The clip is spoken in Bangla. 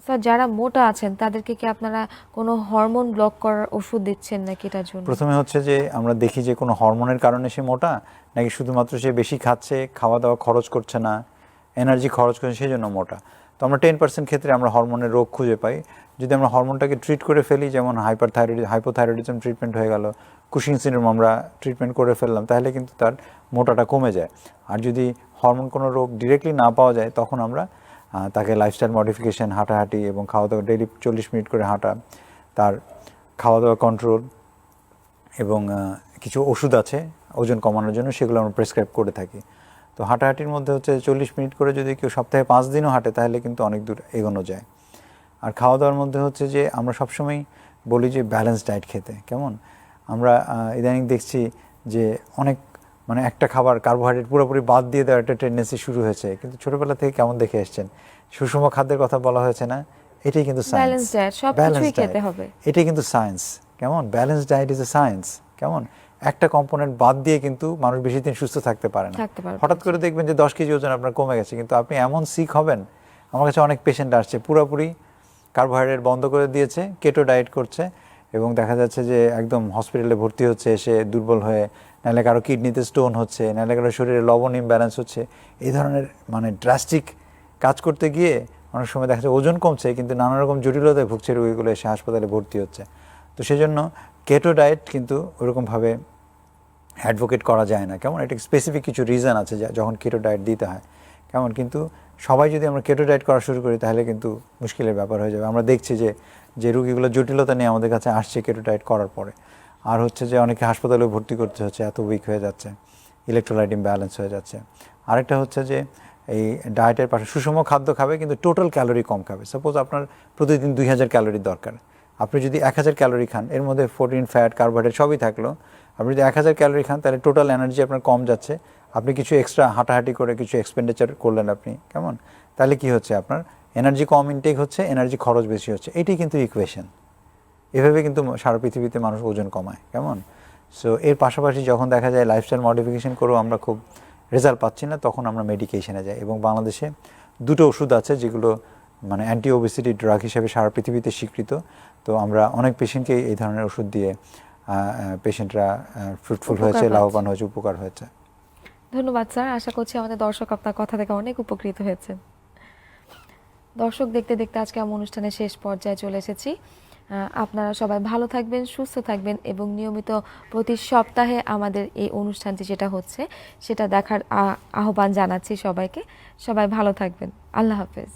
স্যার যারা মোটা আছেন তাদেরকে কি আপনারা কোনো হরমোন ব্লক করার ওষুধ দিচ্ছেন নাকি এটার জন্য? প্রথমে হচ্ছে যে আমরা দেখি যে কোনো হরমোনের কারণে সে মোটা, নাকি শুধুমাত্র সে বেশি খাচ্ছে, খাওয়া দাওয়া খরচ করছে না, এনার্জি খরচ করছে সেই জন্য মোটা। তো আমরা 10% ক্ষেত্রে আমরা হরমোনের রোগ খুঁজে পাই। যদি আমরা হরমোনটাকে ট্রিট করে ফেলি, যেমন হাইপোথাইরয়েডিজম ট্রিটমেন্ট হয়ে গেল, কুশিং সিনড্রোম আমরা ট্রিটমেন্ট করে ফেললাম, তাহলে কিন্তু তার মোটাটা কমে যায়। আর যদি হরমোন কোনো রোগ ডিরেক্টলি না পাওয়া যায়, তখন আমরা তাকে লাইফস্টাইল মডিফিকেশন, হাঁটাহাঁটি এবং খাওয়া দাওয়া ডেইলি 40 মিনিট করে হাঁটা, তার খাওয়া দাওয়া কন্ট্রোল এবং কিছু ওষুধ আছে ওজন কমানোর জন্য, সেগুলো আমরা প্রেসক্রাইব করে থাকি। তো হাঁটাহাঁটির মধ্যে হচ্ছে 40 মিনিট করে যদি কেউ সপ্তাহে 5 দিনও হাঁটে, তাহলে কিন্তু অনেক দূর এগোনো যায়। আর খাওয়া দাওয়ার মধ্যে হচ্ছে যে আমরা সবসময় বলি যে ব্যালেন্স ডায়েট খেতে। কেমন আমরা ইদানিং দেখছি যে অনেক মানে একটা খাবার কার্বোহাইড্রেট পুরোপুরি বাদ দিয়ে দেওয়ার একটা টেন্ডেন্সি শুরু হয়েছে, কিন্তু ছোটোবেলা থেকে কেমন দেখে এসছেন, সুষম খাদ্যের কথা বলা হয়েছে না, এটাই কিন্তু সায়েন্স। সবকিছুই খেতে হবে, এটাই কিন্তু সায়েন্স। কেমন balance diet is a science. কেমন একটা কম্পোনেন্ট বাদ দিয়ে কিন্তু মানুষ বেশি দিন সুস্থ থাকতে পারে না। হঠাৎ করে দেখবেন যে 10 কেজি ওজন আপনার কমে গেছে, কিন্তু আপনি এমন সিক হবেন। আমার কাছে অনেক পেশেন্ট আসছে পুরোপুরি কার্বোহাইড্রেট বন্ধ করে দিয়েছে, কেটো ডায়েট করছে, এবং দেখা যাচ্ছে যে একদম হসপিটালে ভর্তি হচ্ছে এসে দুর্বল হয়ে, নাহলে কারো কিডনিতে স্টোন হচ্ছে, নাহলে কারো শরীরে লবণ ইমব্যালেন্স হচ্ছে। এই ধরনের মানে ড্রাস্টিক কাজ করতে গিয়ে অনেক সময় দেখা যায় ওজন কমছে, কিন্তু নানা রকম জটিলতায় ভুগছে রোগীগুলো, এসে হাসপাতালে ভর্তি হচ্ছে। তো সেই জন্য কেটো ডায়েট কিন্তু ওরকমভাবে অ্যাডভোকেট করা যায় না। কেমন এটা স্পেসিফিক কিছু রিজন আছে যখন কেটো ডায়েট দিতে হয়। কেমন কিন্তু সবাই যদি আমরা কেটো ডায়েট করা শুরু করি, তাহলে কিন্তু মুশকিলের ব্যাপার হয়ে যাবে। আমরা দেখছি যে রোগীগুলো জটিলতা নিয়ে আমাদের কাছে আসছে কেটো ডায়েট করার পরে। আর হচ্ছে যে অনেকে হাসপাতালে ভর্তি করতে হচ্ছে, এত উইক হয়ে যাচ্ছে, ইলেকট্রোলাইট ইমব্যালেন্স হয়ে যাচ্ছে। আরেকটা হচ্ছে যে এই ডায়েটের পাশে সুষম খাদ্য খাবে, কিন্তু টোটাল ক্যালোরি কম খাবে। সাপোজ আপনার প্রতিদিন 2000 ক্যালোরি দরকার, আপনি যদি 1000 ক্যালোরি খান, এর মধ্যে প্রোটিন, ফ্যাট, কার্বোহাইড্রেট সবই থাকলো, আপনি যদি 1000 ক্যালোরি খান, তাহলে টোটাল এনার্জি আপনার কম যাচ্ছে। আপনি কিছু এক্সট্রা হাঁটাহাঁটি করে কিছু এক্সপেন্ডিচার করলেন আপনি, কেমন তাহলে কি হচ্ছে, আপনার এনার্জি কম ইনটেক হচ্ছে, এনার্জি খরচ বেশি হচ্ছে। এটাই কিন্তু ইকুয়েশন। এভাবে কিন্তু সারা পৃথিবীতে মানুষ ওজন কমায়। কেমন সো এর পাশাপাশি যখন দেখা যায় লাইফস্টাইল মডিফিকেশন করেও আমরা খুব রেজাল্ট পাচ্ছি না, তখন আমরা মেডিকেশনে যাই। এবং বাংলাদেশে 2টো ওষুধ আছে যেগুলো মানে অ্যান্টি ওবেসিটি ড্রাগ হিসেবে সারা পৃথিবীতে স্বীকৃত। তো আমরা অনেক পেশেন্টকে এই ধরনের ওষুধ দিয়ে পেশেন্টরা ফ্রুটফুল হয়েছে, লাভবান হয়েছে, উপকার হয়েছে। ধন্যবাদ স্যার। আশা করছি আমাদের দর্শক আপনার কথা থেকে অনেক উপকৃত হয়েছে। দর্শক, দেখতে দেখতে আজকে আমার অনুষ্ঠানের শেষ পর্যায়ে চলে এসেছি। আপনারা সবাই ভালো থাকবেন, সুস্থ থাকবেন এবং নিয়মিত প্রতি সপ্তাহে আমাদের এই অনুষ্ঠানটি যেটা হচ্ছে সেটা দেখার আহ্বান জানাচ্ছি সবাইকে। সবাই ভালো থাকবেন। আল্লাহ হাফেজ।